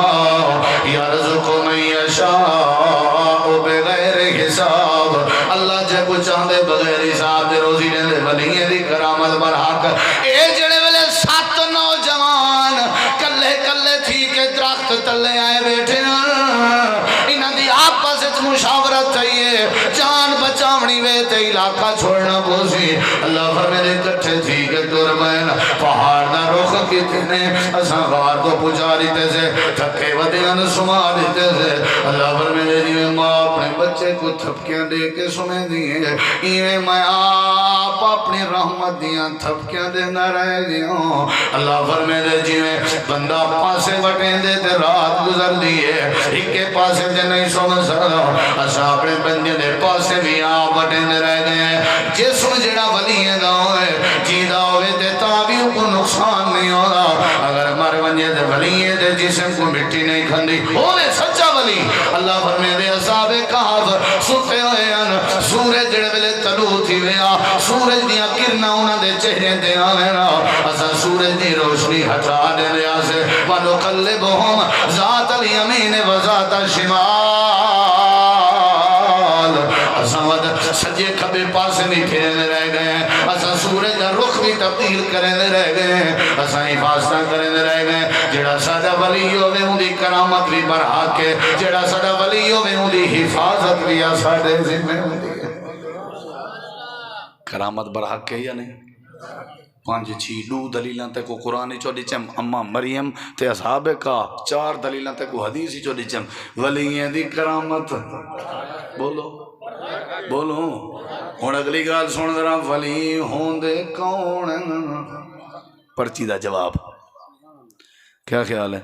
یرزق من یشاء بغیر حساب اللہ جے کو چاہدے بغیر حساب دے روزی دے ولیے دی کرامت برحق اے جڑے ویلے 7 نوجوان کلے کلے تھی کے درخت تلے آئے بیٹھے انہاں دی آپس وچ مشاورت چاہیے جان بچاونی وے تے علاقہ چھوڑنا پوسی اللہ فرمائے دے کٹھے تھی کے ٹر بین پہاڑ دا رخ کتنے اساں غار کو پجا دیتے سے تھکے ودیاں سما دیتے سے اللہ فرمائے دے ماں اپنے بچے کو تھپکیاں دے کے سنے دیئے ایویں میں آپ اپنی رحمت دیاں تھپکیاں دے نہ رہ گیا اللہ فرمائے دے جیویں بندہ پاسے بٹیں دے تے رات گزر دیئے ایک کے پاسے دے نہیں سن سکتا اسا اپنے بندے دے پاسے بھی آپ بٹیں دے رہ گئے جسم جڑا ولی ہے دا ہوئے جیدہ ہوئے تے تابیوں کو نقصان نہیں ہوگا اگر مر ونجے دے ولی ہے دے جسم کو مٹی نہیں کھندی ہوئے سچا ولی اللہ فرمائے دے اصحاب کہف ستے ہوئے ہیں سورج جڑے ویلے طلوع تھی ویا سورج دیا کرنا انہاں دے چہرے دے آوینا اسا سورج دی روشنی ہٹا دے لیا سے وَنُقَلِّبُهُمْ ذات الیمین و ذات الشمال اسا ود سجے کھبے پاسے بھی پھیرنے رہ گئے اسا سورج دا رخ بھی تبدیل کرنے رہ گئے اسا حفاظتہ کرنے رہ گئے جڑا سادہ ولی ہوئے ان دی کرامت بھی برحق ہے جڑا سادہ ولی ہوئے ان دی حفاظت بھی ساڑے ذمہ ہوتی ہے کرامت برحق ہے یا نہیں 5-6 دلیلاں تے کو قرآن چو ڈچم اما مریم تے اصحاب کا 4 دلیلاں تے کو حدیث چو ڈچم ولییں دی کرامت بولو بولو ہن اگلی گال سن ذرا ولی ہوندے کون پرچی دا جواب کیا خیال ہے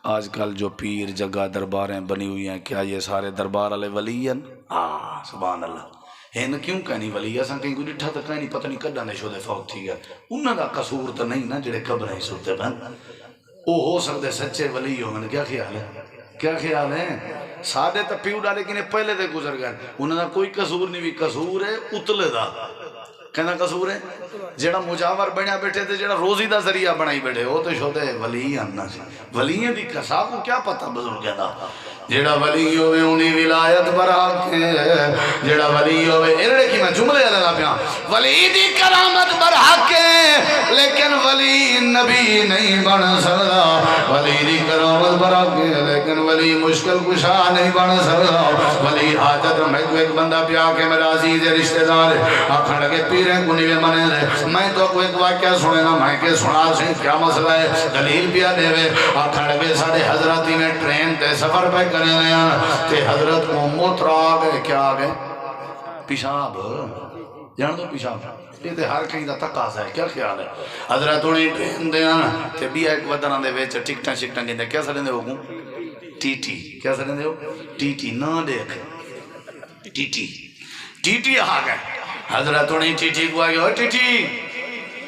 آج کل جو پیر جگہ درباریں بنی ہوئی ہیں کیا یہ سارے دربار والے ولی ہیں سبحان اللہ ہن کیوں کہنی ولی اساں کہیں کوئی ڈٹھا تے کہیں پتہ نہیں کڈاں دے شودے فوت تھی گیا انہاں دا قصور تے نہیں نا جڑے قبر ہی سوتے پن او ہو سکدے سچے ولی ہون کیا خیال ہے کیا خیال ہے سادے تے پیو ڈالے کنے پہلے تے گزر گئے انہاں دا کوئی قصور نہیں بھی قصور ہے اتلے دا کہنا قصور ہے جڑا مجاور بنیا بیٹھے تے جڑا روزی دا ذریعہ بنائی بیٹھے وہ تو شودے ولی آنا سی ولییں دی قصا کو کیا پتہ بزرگاں دا جڑا ولی ہوئے انہی ولایت برحق ہے جڑا ولی ہوئے ایرڑے کی میں جملے لگا پیا ولی دی کرامت برحق ہے لیکن ولی نبی نہیں بن سکتا ولی دی کرامت برحق ہے لیکن ولی مشکل کشا نہیں بن سکتا ولی حاجت میں کو ایک بندہ پیا کہ میرا عزیز رشتہ دار آکھن لگے پیریں کو نہیں منے رہے میں تو کوئی ایک واقعہ سنے نا میں کہ سنا سے کیا مسئلہ ہے دلیل پیا دے وے آکھن لگے سارے حضراتی میں ٹرین تے سفر پہ کرنے گیا تے حضرت کو موتر آگئے کیا آگئے پیشاب جان دو پیشاب یہ تے ہر کہیں دا تقاضا ہے کیا خیال ہے حضرت انہیں ٹرین دے آنا تے بھی ایک ودنہ دے ویچ ٹکٹاں شکٹاں کہندے کیا سڑیں دے ہوگوں ٹی ٹی کیا سڑیں دے ہو ٹی ٹی نہ دیکھ ٹی ٹی ٹی ٹی آگئے حضرت انہیں ٹی ٹی کو آگئے ٹی ٹی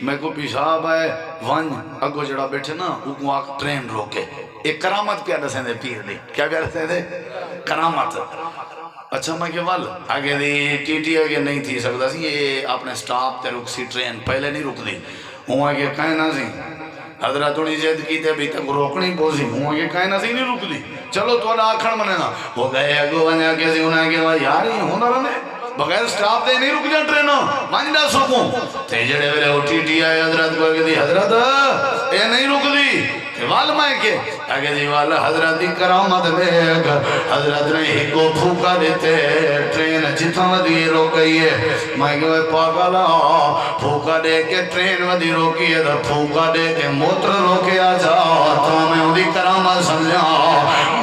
میں کو پیشاب آئے ون اگو جڑا بیٹھے نا اگو آگ ٹرین روکے ایک کرامت پیا دسیں دے پیر دی کیا پیا دسیں دے کرامت اچھا میں کہ وال آگے دی ٹی ٹی آگے نہیں تھی سکتا سی یہ اپنے سٹاپ تے رک سی ٹرین پہلے نہیں رک دی ہوں آگے کہیں نہ سی حضرت انہیں جید کی تے ابھی تک روکنی پوسی ہوں آگے کہیں نہ سی نہیں رک دی چلو تو آکھن منے نا ہو گئے اگو بنے آگے سی انہیں آگے یار یہ ہونا رہنے بغیر سٹاپ دے نہیں رک جان ٹرینوں مانجدہ سکوں تے جڑے ویلے اٹھی ٹی آئے حضرت کو کہ دی حضرت اے نہیں رک دی تے والمائے کے اگر دی والا حضرت دی کرامت دیکھ حضرت نے ہی کو پھوکا دیتے ٹرین جتھا ودی رو گئی ہے میں کہ پاگلا پھوکا دے کے ٹرین ودی روکی ہے پھوکا دے کے موتر روکے آ جا تو میں انہی کرامت سمجھا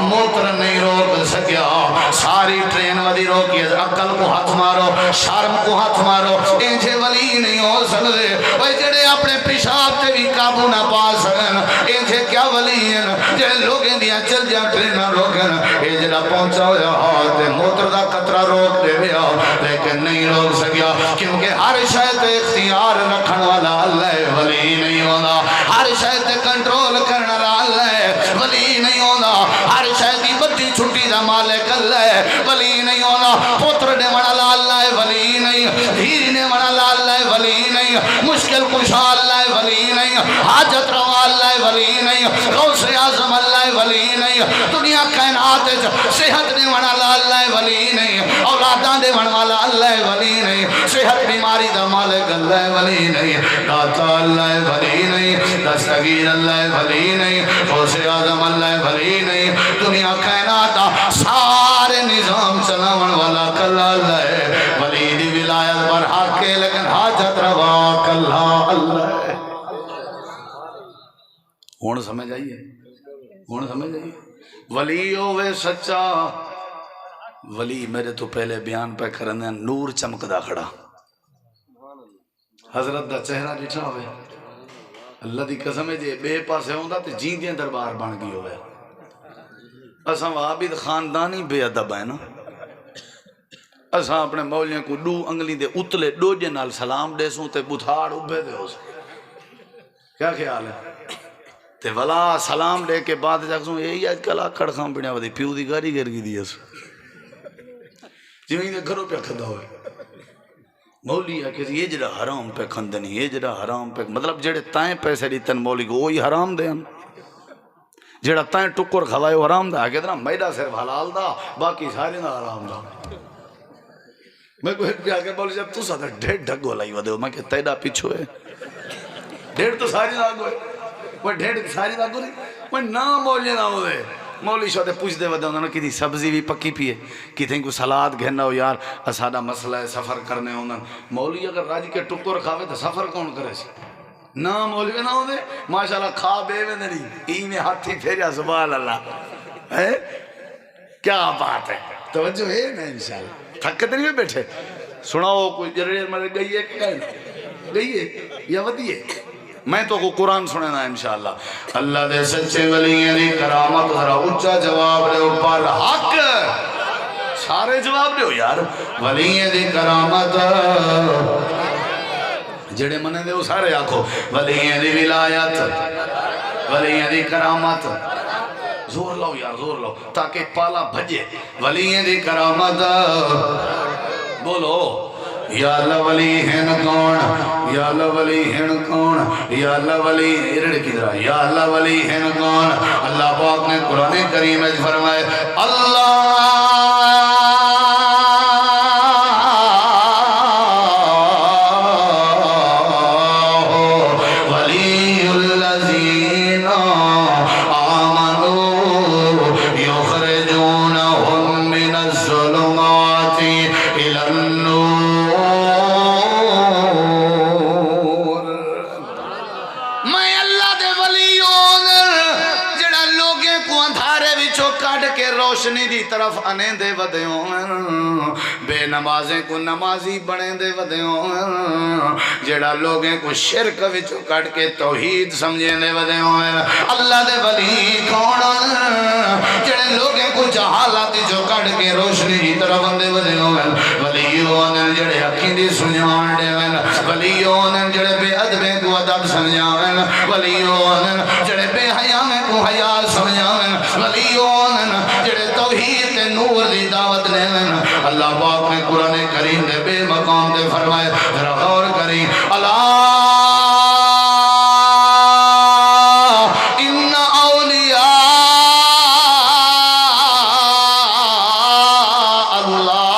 موتر نہیں روک سکیا ساری ٹرین ودی روکی ہے عقل کو ہاتھ مارو شرم کو ہاتھ مارو انجھے ولی نہیں ہو سکتے وہ جڑے اپنے پیشاب تے بھی قابو نہ پا سکن انجھے کیا ولی ہیں جڑے لوگیں دیا چل جا ٹرین روکن اے جڑا پہنچا ہویا ہاتھ موتر دا قطرہ روک دے بیا لیکن نہیں روک سکیا کیونکہ ہر شاید اختیار رکھن والا اللہ ولی نہیں ہونا ہر شاید کنٹرول کرنا اللہ ولی نہیں ہونا ہر شاید کی بدی چھٹی دا مالک اللہ ولی نہیں ہونا پتر نے والا اللہ ولی نہیں دھیر نے والا اللہ ولی نہیں مشکل کشا اللہ ولی نہیں حاجت روا اللہ ولی نہیں غوث اعظم اللہ ولی نہیں دنیا کائنات صحت نے والا اللہ ولی نہیں اولاداں دے والا اللہ ولی نہیں صحت بیماری دا مالک اللہ ولی نہیں داتا اللہ ولی نہیں دستگیر اللہ ولی نہیں غوث اعظم اللہ ولی نہیں دنیا کائنات سارے نظام چلاون والا کلا اللہ ولی دی ولایت پر حق ہے لیکن حاجت روا کلا اللہ ہون سمجھ آئیے ہون سمجھ آئیے ولی ہوئے سچا ولی میرے تو پہلے بیان پہ کرنے نور چمکدا کھڑا حضرت دا چہرہ ڈٹھا ہوئے اللہ دی قسم ہے جے بے پاسے ہوندا تے جیندے دربار بن گئی ہوئے اساں وابد خاندانی بے ادب ہے نا اساں اپنے مولیاں کو دو انگلی دے اتلے ڈوجے نال سلام دے سوں تے بتھاڑ اوبے دے ہو کیا خیال ہے تے ولا سلام دے کے بعد جا سوں یہی آج کل آکڑ خام پڑیا ودی پیو دی گاری گر گئی دی اس جویں دے گھروں پہ کھدا ہوئے مولی ہے کہ یہ جڑا حرام پہ کھندنی یہ جڑا حرام پہ مطلب جڑے تائیں پیسے دیتن مولی کو وہی حرام دے جڑا تائیں ٹکر کھوائے حرام دا کہ نا میدا صرف حلال دا باقی سارے دا حرام دا میں کو ایک بھی آگے بولی جب تو ساتھ ڈھیڑ ڈھگو لائی ودے میں کہ تیڑا پیچھو ہے ڈھیڑ تو ساری لاگو ہے وہ ڈھیڑ ساری لاگو نہیں وہ نام مولی نہ ہوئے مولی شو دے پوچھ دے ودے انہوں نے کتی سبزی بھی پکی پیے کتیں کو سلاد گھننا ہو یار اسادہ مسئلہ ہے سفر کرنے ہونا مولی اگر راج کے ٹکر کھاوے تو سفر کون کرے سی نہ مولی نہ ہو دے ماشاءاللہ کھا بے میں نہیں ای میں ہاتھی پھیریا سبحان اللہ کیا بات ہے توجہ ہے نا انشاءاللہ تھکتے نہیں میں بیٹھے سناؤ کوئی جرے مر گئی ہے کہ گئی ہے یا ودی ہے میں تو کو قرآن سننا انشاءاللہ اللہ دے سچے ولیوں دی کرامت ذرا اونچا جواب دے اوپر حق سارے جواب دے یار ولیوں دی کرامت جڑے منے دے سارے آکھو ولیوں دی ولایت ولیوں دی کرامت زور لاؤ یار زور لاؤ تاکہ پالا بھجے ولیوں دی کرامت بولو یا اللہ ولی ہیں کون یا اللہ ولی ہیں کون یا اللہ ولی ارڑ کی طرح یا اللہ ولی ہیں کون اللہ پاک نے قرآن کریم میں فرمائے اللہ ولی الذین آمنوا یخرجونہم من الظلمات الی النور روشنی دی طرف انے دے ودیوں بے نمازیں کو نمازی بنے دے ودیوں جڑا لوگیں کو شرک وچوں کٹ کے توحید سمجھیں دے ودیوں اللہ دے ولی کون جڑے لوگیں کو جہالت جو کٹ کے روشنی دی طرف اندے ودیوں ولیوں جڑے اکھیں دی سنجھان دے ولیوں جڑے بے ادبیں کو ادب سمجھاویں ولیوں جڑے بے حیا میں کو حیا سمجھاویں ولیوں جڑے توحید تے نور دی دعوت لین اللہ پاک نے قرآن کریم دے بے مقام دے فرمائے ذرا غور کریں اللہ ان اولیاء اللہ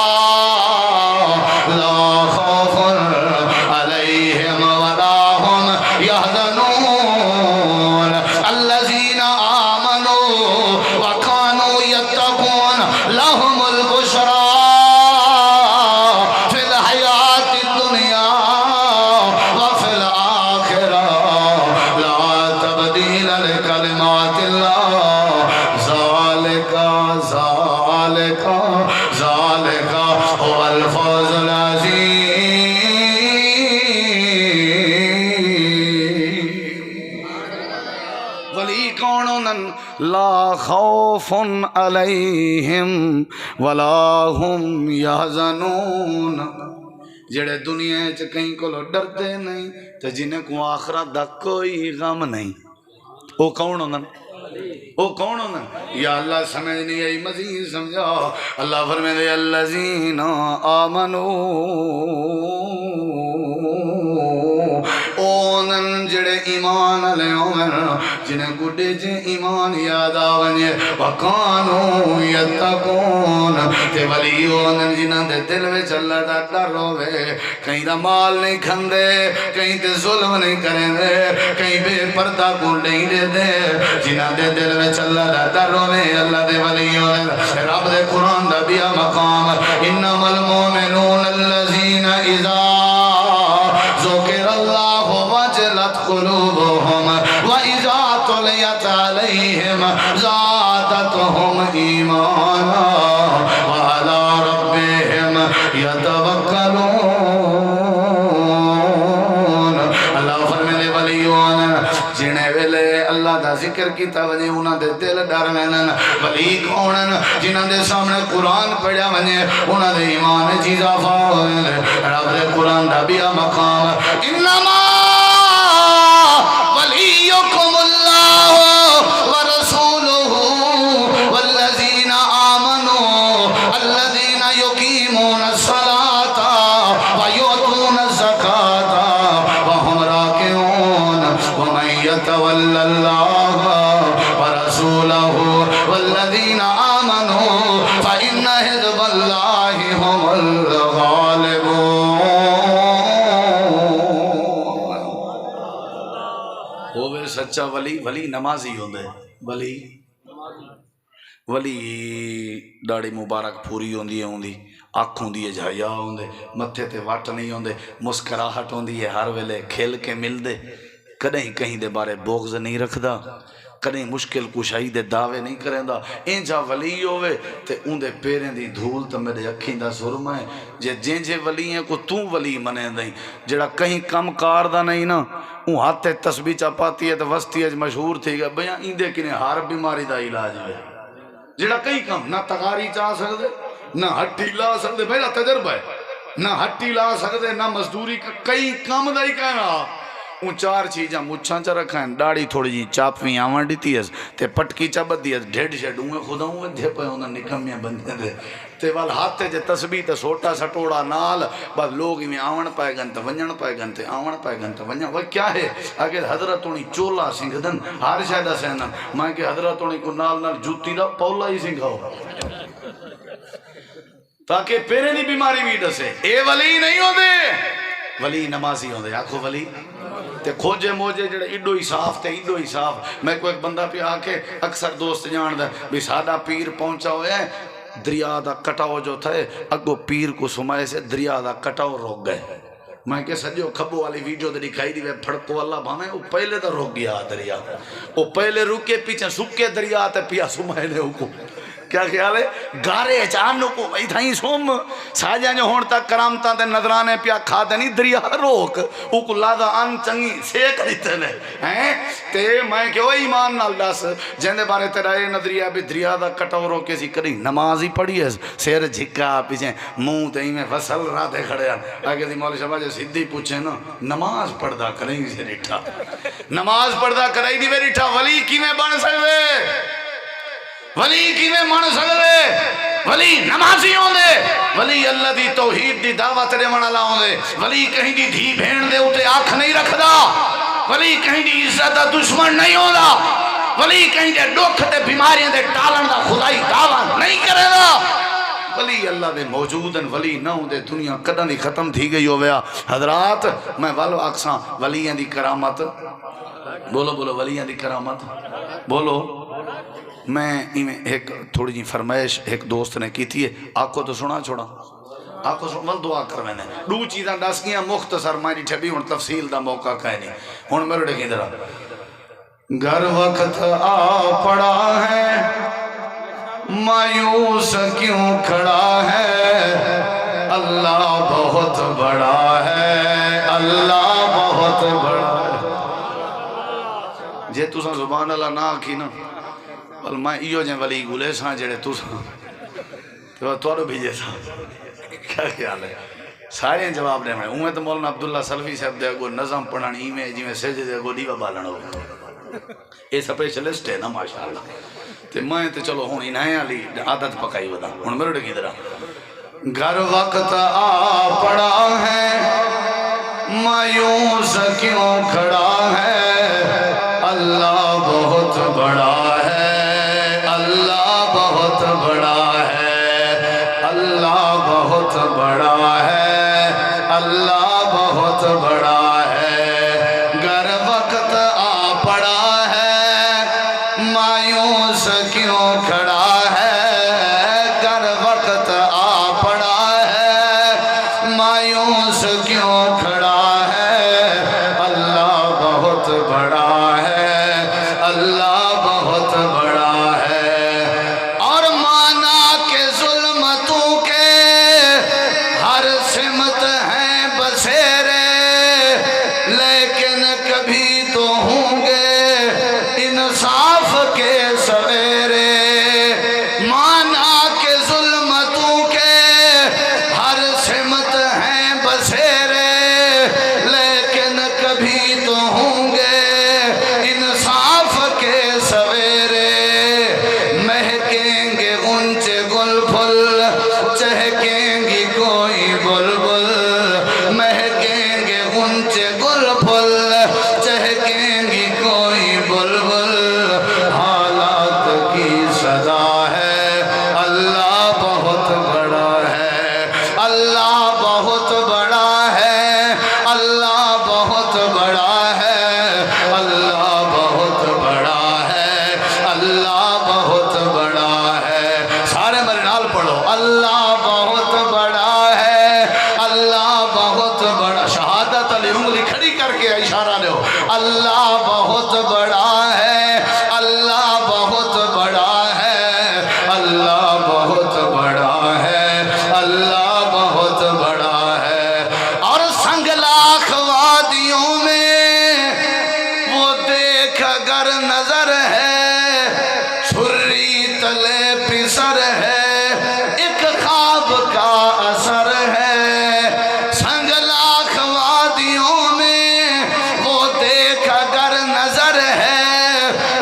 ذالک هو الفوز العظیم. ولی کون انن لا خوف علیہم ولا هم یحزنون، جڑے دنیا چ کہیں کو ڈردے نہیں تو جنہیں کو آخرت دا کوئی غم نہیں. وہ کون ہونا؟ وہ کون ہونا؟ یا اللہ سمجھ نہیں آئی، مزید سمجھا. اللہ فرمائے دے الذین آمنوا، اونن جڑے ایمان لے ہوئن، جنہیں گڈے جے ایمان یاد آونجے، وکانو یتقون، تے ولی اونن جنہاں دے دل وچ اللہ دا ڈر ہوے، کہیں دا مال نہیں کھندے، کہیں تے ظلم نہیں کریں دے، کہیں بے پردہ کو نہیں دے دے، جنہاں دے دل وچ اللہ دا ڈر ہوے، اللہ دے ولی اونن. رب دے قرآن دا بیا مقام انما المؤمنون الذین اذا ذکر اللہ وجلت قلوبهم وَإِذَا تُلِيَتْ عَلَيْهِمْ زَادَتْهُمْ إِيمَانًا وَعَلَى رَبِّهِمْ يَتَوَكَّلُونَ. اللہ فرمائے ولیون جنہیں ویلے اللہ دا ذکر کیتا وجے انہاں دے دل ڈر وینن. ولی کونن جنہاں دے سامنے قرآن پڑھیا وجے انہاں دے ایمان چ اضافہ ہوئے. رب دے قرآن دا بیا مقام انما ولیکم اللہ ورسولہ والذین آمنوا الذین یقیمون الصلاة ویؤتون الزکاة وهم راکعون ومن یتول اللہ ورسولہ والذین آمنوا فإن حزب اللہ هم الغالبون. ہوئے سچا ولی، ولی نمازی ہوندے، ولی داڑھی مبارک پوری ہوندی ہے، آنکھ ہوندی ہے جھایا ہوندے، متھے تے وٹ نہیں ہوندے، مسکراہٹ ہوندی ہے، ہر ویلے کھیل کے ملدے، کدیں کہیں دے بارے بغض نہیں رکھدا، کدیں مشکل کشائی دے دعوے نہیں کریندا. اینجا ولی ہوئے تے اون دے پیریں دی دھول تے میرے اکھیں دا سرما ہے. جے جے ولی ہیں کو توں ولی منے دیں، جڑا کہیں کم کار دا نہیں نا، اون ہاتھ تسبیح چاپاتی ہے تے وسطی اج مشہور تھی گیا بیاں ایندے کنے ہر بیماری دا علاج ہے. جڑا کہیں کم نہ تغاری چاہ سکدے، نہ ہٹی لا سکدے، پہلا تجربہ ہے، نہ ہٹی لا سکدے، نہ مزدوری کئی کم دا ہی کہنا. اون چار چیزاں مچھاں چا رکھائیں، ڈاڑی تھوڑی جی چاپویں آوان دیتی ہے تے پٹکی چا بدی ہے، ڈھیڑ شیڈ اوے خدا اوے دھے پہ ہونا نکمیاں بندے دے تے وال ہاتھے جے تسبیح تے سوٹا سٹوڑا نال بس لوگ میں آون پائے گن تے ونجن پائے گن تے آون پائے گن تے ونجن. وہ کیا ہے اگر حضرت انہی چولا سنگھدن ہر شاید سینن، میں کہ حضرت انہی کو نال نال جوتی دا پولا ہی سنگھاؤ تاکہ پیرے دی بیماری بھی دسے. اے ولی نہیں ہو دے، ولی نمازی ہوں دے. آکھو ولی تے کھوجے موجے جڑے ایڈو ہی صاف تے ایڈو ہی صاف. میں کو ایک بندہ پہ آکے اکثر دوست جان دے بھی سادہ پیر پہنچا ہوئے ہیں دریا دا کٹاؤ جو تھے اگو پیر کو سمائے سے دریا دا کٹاؤ روک گئے. میں کہ سجو کھبو والی ویڈیو دے دکھائی دی وے پھڑکو اللہ بھامے وہ پہلے دا روک گیا دریا، وہ پہلے رکے پیچھے سکے دریا تے پیا سمائے لے کو. کیا خیال ہے گارے چانو کو وہی تھائیں سوم ساجہ جو ہون تک کرامتاں تے نظرانے پیا کھا دے نہیں دریا روک او کو لادا آن چنگی سیک دیتے لے ہیں تے میں کہ وہ ایمان نال دس جیندے بارے تیرا اے نظریہ بھی دریا دا کٹاو روکے سی کری نماز ہی پڑھی ہے سیر جھکا پیچھے منہ تے ہی میں فصل راتے کھڑے ہیں آگے دی مولی شبہ جو سدھی پوچھے نا نماز پڑھدا کریں سے ریٹھا نماز پڑھدا کرائی دی وے ریٹھا ولی کی میں بن سکتے ولی کی میں مان سکتے ولی نمازی ہوں دے ولی اللہ دی توحید دی دعوت دے من اللہ ہوں دے ولی کہیں دی دھی بھین دے اتے آنکھ نہیں رکھ دا ولی کہیں دی عزت دا دشمن نہیں ہوں دا ولی کہیں دے ڈوکھ دے بیماریاں دے ٹالن دا خدائی دعوت نہیں کرے دا ولی اللہ دے موجود ہیں ولی نہ ہوں دے دنیا قدر نہیں ختم تھی گئی ہو گیا. حضرات میں والو آکساں ولیاں دی کرامت بولو بولو ولیاں دی کرامت بولو. میں ایک تھوڑی جی فرمائش ایک دوست نے کی تھی آکو تو سنا چھوڑا آکو سنا دعا کر میں نے دو چیزاں دس گیا مختصر ماری ٹھبی ہوں تفصیل دا موقع کہے نہیں ہوں میرے ڈھکی درہ گھر وقت آ پڑا ہے مایوس کیوں کھڑا ہے سبحان اللہ نہ کی نا بل میں ایو جن ولی گولے ساں جڑے تو توڑو بھیجے ساں کیا خیال ہے سارے جواب دے میں اوہ تو مولانا عبداللہ سلفی صاحب دے کو نظم پڑھانی میں جی میں سجدے دے کو دیوا بالن ہو یہ سپیشلسٹ ہے نا ماشاءاللہ تے میں تے چلو ہوں انہیں علی عادت پکائی ودا ہوں میرے ڈکی درہ گھر وقت آ پڑا ہے مایوس کیوں کھڑا ہے اللہ بہت بڑا ہے اللہ بہت بڑا ہے اللہ بہت بڑا ہے اللہ بہت بڑا ہے گر وقت آ پڑا ہے مایوس کیوں کھڑا ہے گر وقت آ پڑا ہے مایوس کیوں کھڑا ہے اللہ بہت بڑا ہے اللہ بہت بڑا ہے اور مانا کہ ظلمتوں کے ہر سمت ہیں بسیرے لیکن کبھی تو ہوں گے انصاف کے سویرے مانا کہ ظلمتوں کے ہر سمت ہیں بسیرے لیکن کبھی تو ہوں گے انصاف کے سویرے مہکیں گے اونچے گل پھل چہکیں گی کوئی بلبل مہکیں گے اونچے گل پھل چہکیں گی کوئی بلبل حالات کی سزا ہے اللہ بہت بڑا ہے اللہ بہت بڑا ہے اللہ بہت بڑا ہے اللہ بہت بڑا ہے اللہ بہت بڑا ہے سارے میرے نال پڑھو اللہ بہت بڑا ہے اللہ بہت بڑا شہادت علی انگلی کھڑی کر کے اشارہ لو اللہ بہت بڑا ہے اللہ بہت بڑا ہے اللہ بہت بڑا ہے اللہ بہت بڑا ہے اور سنگلاخ وادیوں میں وہ دیکھ اگر نظر ہے چھری تلے پسر ہے ایک خواب کا اثر ہے سنگلاخ وادیوں میں وہ دیکھ اگر نظر ہے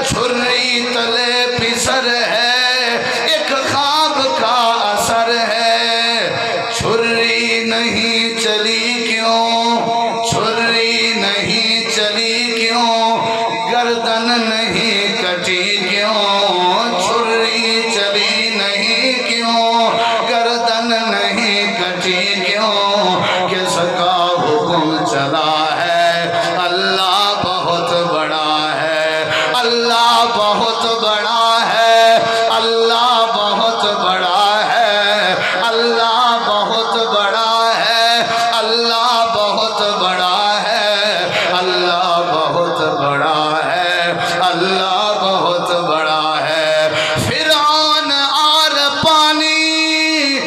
چھری تلے پسر ہے ایک خواب کا اثر ہے چھری نہیں چلی کیوں چھری نہیں چلی کیوں گردن نہیں کٹی کیوں چھری چلی نہیں کیوں گردن نہیں کٹی کیوں کس کا حکم چلا ہے اللہ بہت بڑا ہے اللہ بہت بڑا ہے اللہ بہت بڑا ہے اللہ بہت بڑا ہے اللہ بہت بڑا ہے اللہ بہت بڑا ہے اللہ بہت بڑا ہے فرعون اور پانی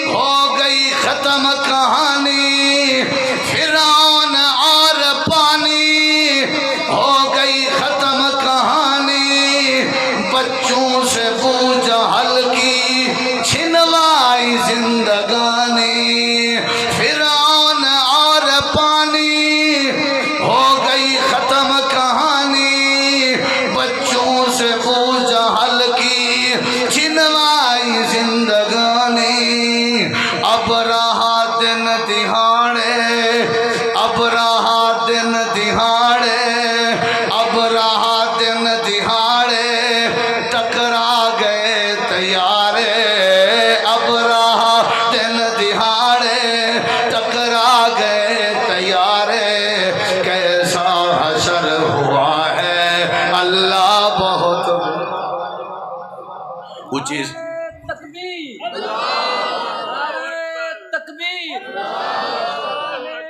ہو گئی ختم کہانی فرعون اور پانی ہو گئی ختم کہانی بچوں سے بو جہل کی چھنوائی زندگانی فرعون اور پانی ہو گئی ختم کہانی بچوں سے بو جہل کی چھنوائی زندگانی اب رہا دن دہاڑے اب رہا دن دہاڑے اب رہا دن دہاڑے ٹکرا گئے طیارے اب رہا دن دہاڑے ٹکرا گئے طیارے کیسا حشر ہوا ہے اللہ بہت اونچی تکبیر تکبیر